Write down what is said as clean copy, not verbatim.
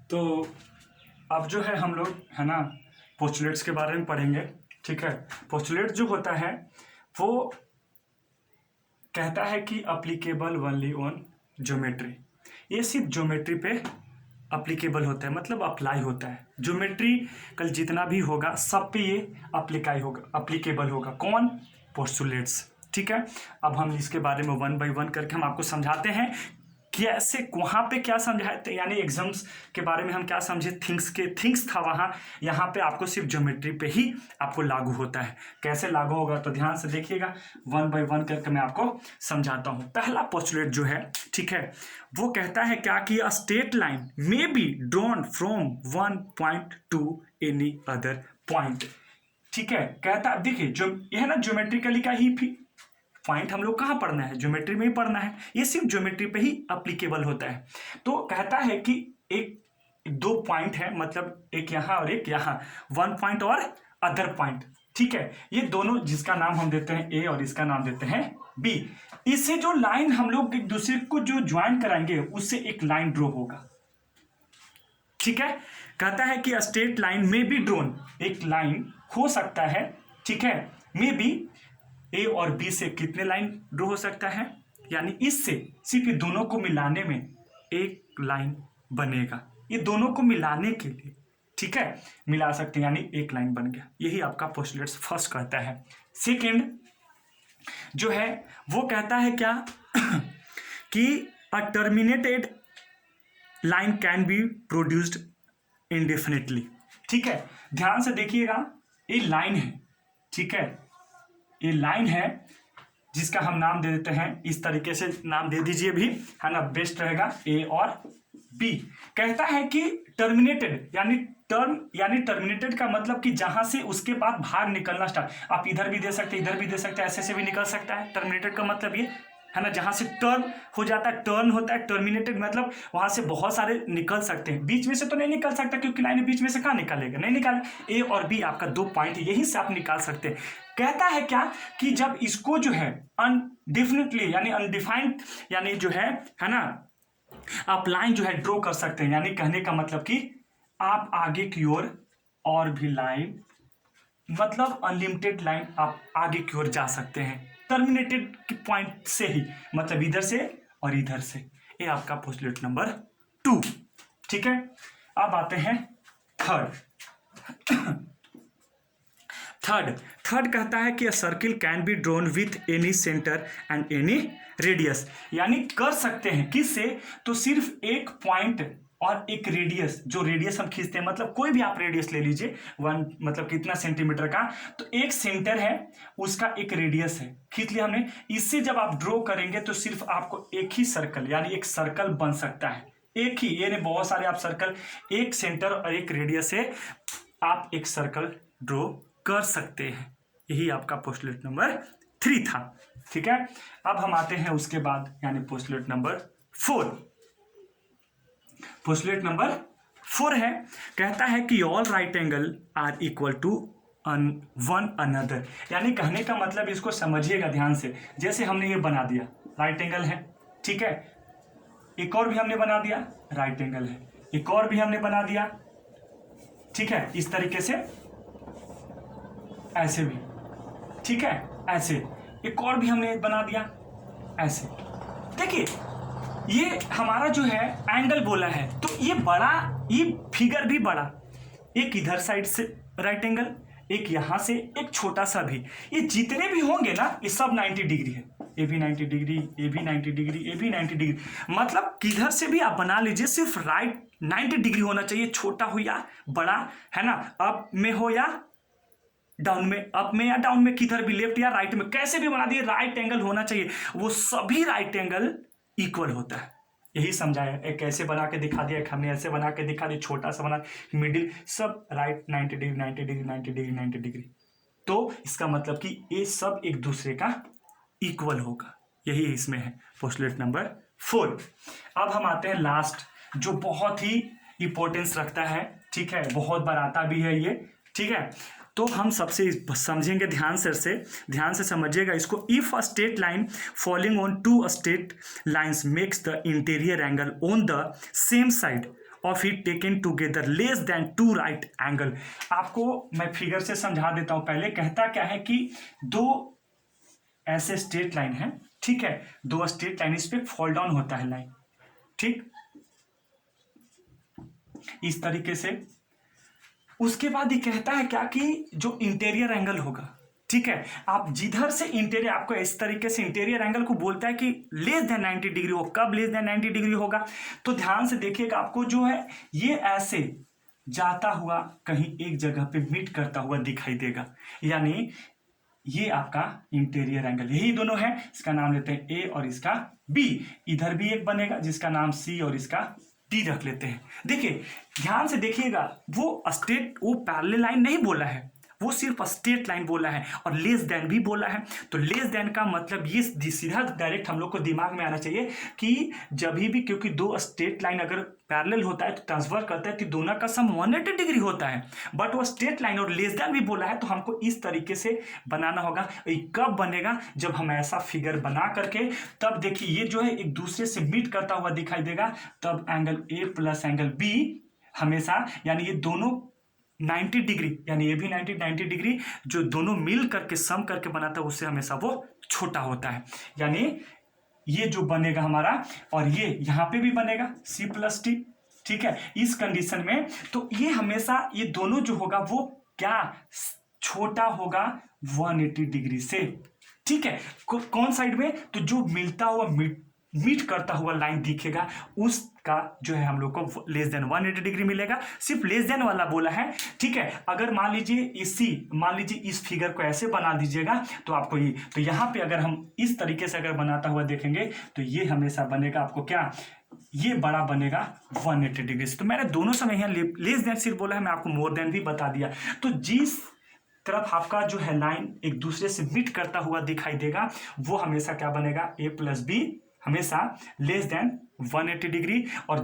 तो अब जो है हम लोग है ना पोस्टुलेट्स के बारे में पढ़ेंगे। ठीक है, पोस्टुलेट जो होता है वो कहता है कि अप्लीकेबल ओनली ऑन ज्योमेट्री। ये सिर्फ ज्योमेट्री पे अप्लीकेबल होता है, मतलब अप्लाई होता है। ज्योमेट्री कल जितना भी होगा सब पे ये अप्लीकेबल होगा। कौन? पोस्टुलेट्स। ठीक है, अब हम इसके बारे में वन बाय वन करके हम आपको समझाते हैं कैसे, वहाँ पे क्या समझाए थे, यानी एग्जाम्स के बारे में हम क्या समझे, थिंग्स था वहाँ, यहाँ पे आपको सिर्फ ज्योमेट्री पे ही आपको लागू होता है। कैसे लागू होगा तो ध्यान से देखिएगा, वन बाय वन करके मैं आपको समझाता हूँ। पहला पोस्टुलेट जो है, ठीक है, वो कहता है क्या कि अ straight line may be drawn from one point two any other point. ठीक है, कहता है देखिए जो यह ना ज्योमेट्रिकली का ही पॉइंट हम लोग कहाँ पढ़ना है, ज्योमेट्री में ही पढ़ना है। ये सिर्फ ज्योमेट्री पे ही अप्लीकेबल होता है। तो कहता है कि एक दो पॉइंट है, मतलब एक यहाँ और एक यहाँ, वन पॉइंट और अदर पॉइंट। ठीक है, ये दोनों जिसका नाम हम देते हैं ए और इसका नाम देते हैं बी। इससे जो लाइन हम लोग एक दूसरे को जो ज्वाइन कराएंगे उससे एक लाइन ड्रॉ होगा। ठीक है, कहता है कि स्ट्रेट लाइन में बी ड्रोन, एक लाइन हो सकता है। ठीक है, मे बी ए और बी से कितने लाइन ड्रॉ हो सकता है, यानी इससे सिर्फ ये दोनों को मिलाने में एक लाइन बनेगा। ये दोनों को मिलाने के लिए, ठीक है, मिला सकते हैं, यानी एक लाइन बन गया। यही आपका पोस्टुलेट्स फर्स्ट कहता है। सेकंड जो है वो कहता है क्या कि a terminated line can be produced indefinitely. ठीक है, ध्यान से देखिएगा, ये लाइन है। ठीक है, ये लाइन है जिसका हम नाम दे देते हैं, इस तरीके से नाम दे दीजिए भी, है ना, बेस्ट रहेगा, ए और बी। कहता है कि टर्मिनेटेड यानी टर्मिनेटेड का मतलब कि जहां से उसके बाद भाग निकलना स्टार्ट, आप इधर भी दे सकते हैं, इधर भी दे सकते हैं, ऐसे से भी निकल सकता है। टर्मिनेटेड का मतलब ये है ना, जहां से टर्न हो जाता है, टर्न होता है। टर्मिनेटेड मतलब वहां से बहुत सारे निकल सकते हैं, बीच में से तो नहीं निकल सकता क्योंकि लाइन बीच में से कहाँ निकालेगा, नहीं निकाल। ए और बी आपका दो पॉइंट यही से आप निकाल सकते हैं। कहता है क्या कि जब इसको जो है अनडिफिनिटली यानी अनडिफाइंड यानी जो है ना, आप लाइन जो है ड्रॉ कर सकते हैं, यानी कहने का मतलब कि आप आगे की ओर और भी लाइन, मतलब अनलिमिटेड लाइन आप आगे की ओर जा सकते हैं टर्मिनेटेड की पॉइंट से ही, मतलब इधर से और इधर से। ये आपका पोस्टुलेट नंबर 2। ठीक है, अब आते हैं थर्ड कहता है कि अ circle can be drawn with any centre and any radius, यानी कर सकते हैं किससे, तो सिर्फ एक पॉइंट और एक रेडियस, जो रेडियस हम खींचते हैं, मतलब कोई भी आप रेडियस ले लीजिए, वन मतलब कितना सेंटीमीटर का, तो एक सेंटर है उसका एक रेडियस है, खींच लिया हमने। इससे जब आप ड्रॉ करेंगे तो सिर्फ आपको एक ही सर्कल यानी एक सर्कल बन सकता है, एक ही, ये नहीं बहुत सारे आप सर्कल, एक सेंटर और एक रेडियस से आप एक सर्कल ड्रॉ कर सकते हैं। यही आपका पोस्टुलेट नंबर 3 था। ठीक है, अब हम आते हैं उसके बाद यानी पोस्टुलेट नंबर 4। पोस्टुलेट नंबर 4 है, कहता है कि all right angle are equal to one another, यानी कहने का मतलब इसको समझिएगा ध्यान से। जैसे हमने ये बना दिया राइट एंगल है, ठीक है, एक और भी हमने बना दिया राइट एंगल है, एक और भी हमने बना दिया, ठीक है, इस तरीके से, ऐसे भी, ठीक है, ऐसे एक और भी हमने बना दिया ऐसे। देखिए ये हमारा जो है एंगल बोला है, तो ये बड़ा, ये फिगर भी बड़ा, एक इधर साइड से राइट एंगल, एक यहां से, एक छोटा सा भी, ये जितने भी होंगे ना ये सब 90 डिग्री है। ए भी 90 डिग्री, ए भी 90 डिग्री, ए भी 90 डिग्री, मतलब किधर से भी आप बना लीजिए, सिर्फ राइट 90 डिग्री होना चाहिए, छोटा हो या बड़ा, है ना, अप में हो या डाउन में, अप में या डाउन में, किधर भी, लेफ्ट या राइट में, कैसे भी बना दिए, राइट एंगल होना चाहिए। वो सभी राइट एंगल इक्वल होता है, यही समझाया। एक ऐसे बना के दिखा दिया, एक हमने ऐसे बना के दिखा दिया, छोटा सा बना, मिडिल, सब right 90 degree 90 degree 90 degree 90 degree. तो इसका मतलब कि ये सब एक दूसरे का इक्वल होगा, यही इसमें है पोस्टुलेट नंबर 4। अब हम आते हैं लास्ट, जो बहुत ही इंपॉर्टेंस रखता है, ठीक है, बहुत बार आता भी है ये, ठीक है, तो हम सबसे समझेंगे, ध्यान से समझिएगा इसको। If a straight line falling on two straight lines makes the interior angle on the same side of it taken together less than 2 right angle. आपको मैं फिगर से समझा देता हूं। पहले कहता क्या है कि दो ऐसे स्ट्रेट लाइन है, ठीक है, दो स्ट्रेट लाइन, इस पे फॉल डाउन होता है लाइन, ठीक, इस तरीके से। उसके बाद ये कहता है क्या कि जो इंटीरियर एंगल होगा, ठीक है, आप जिधर से इंटीरियर, आपको इस तरीके से इंटीरियर एंगल को बोलता है कि लेस देन 90 डिग्री हो। कब लेस देन 90 डिग्री होगा? तो ध्यान से देखिएगा, आपको जो है ये ऐसे जाता हुआ कहीं एक जगह पे मीट करता हुआ दिखाई देगा, यानी ये आपका इंटीरियर एंगल। यही दोनों है, इसका नाम लेते हैं ए और इसका बी। इधर भी एक बनेगा जिसका नाम सी और इसका डी रख लेते हैं। देखिए ध्यान से देखिएगा, वो पैरेलल लाइन नहीं बोला है, वो सिर्फ स्ट्रेट लाइन बोला है और लेस देन भी बोला है। तो लेस देन का मतलब ये सीधा डायरेक्ट हम लोग को दिमाग में आना चाहिए कि जब भी, क्योंकि दो स्ट्रेट लाइन अगर पैरेलल होता है तो ट्रांसफर करता है तो दोनों का सम 180 डिग्री होता है, बट वो स्ट्रेट लाइन और लेस देन भी बोला है, तो हमको इस तरीके से बनाना होगा। कब बनेगा? जब हम ऐसा फिगर बना करके, तब देखिए ये जो है एक दूसरे से मीट करता हुआ दिखाई देगा, तब angle A plus angle B हमेशा, यानी ये दोनों 90 डिग्री, यानी ये भी 90 डिग्री जो दोनों मिल करके सम करके बनाता है, उससे हमेशा वो छोटा होता है। यानी ये जो बनेगा हमारा, और ये यहां पे भी बनेगा C प्लस टी, ठीक है, इस कंडीशन में। तो ये हमेशा ये दोनों जो होगा वो क्या छोटा होगा 180 डिग्री से, ठीक है। कौन साइड में? तो जो मिलता हुआ मीट करता हुआ लाइन दिखेगा उसका जो है हम लोग को लेस देन 180 डिग्री मिलेगा। सिर्फ लेस देन वाला बोला है, ठीक है। अगर मान लीजिए इस फिगर को ऐसे बना दीजिएगा तो आपको ये, तो यहाँ पे अगर हम इस तरीके से अगर बनाता हुआ देखेंगे तो ये हमेशा बनेगा आपको क्या, ये बड़ा बनेगा 180 डिग्री से। तो मैंने दोनों समय यहाँ लेस देन सिर्फ बोला है, मैं आपको मोर देन भी बता दिया। तो जिस तरफ आपका जो है लाइन एक दूसरे से मीट करता हुआ दिखाई देगा वो हमेशा क्या बनेगा, ए प्लस बी, हमेशा लेस देन 180 डिग्री। और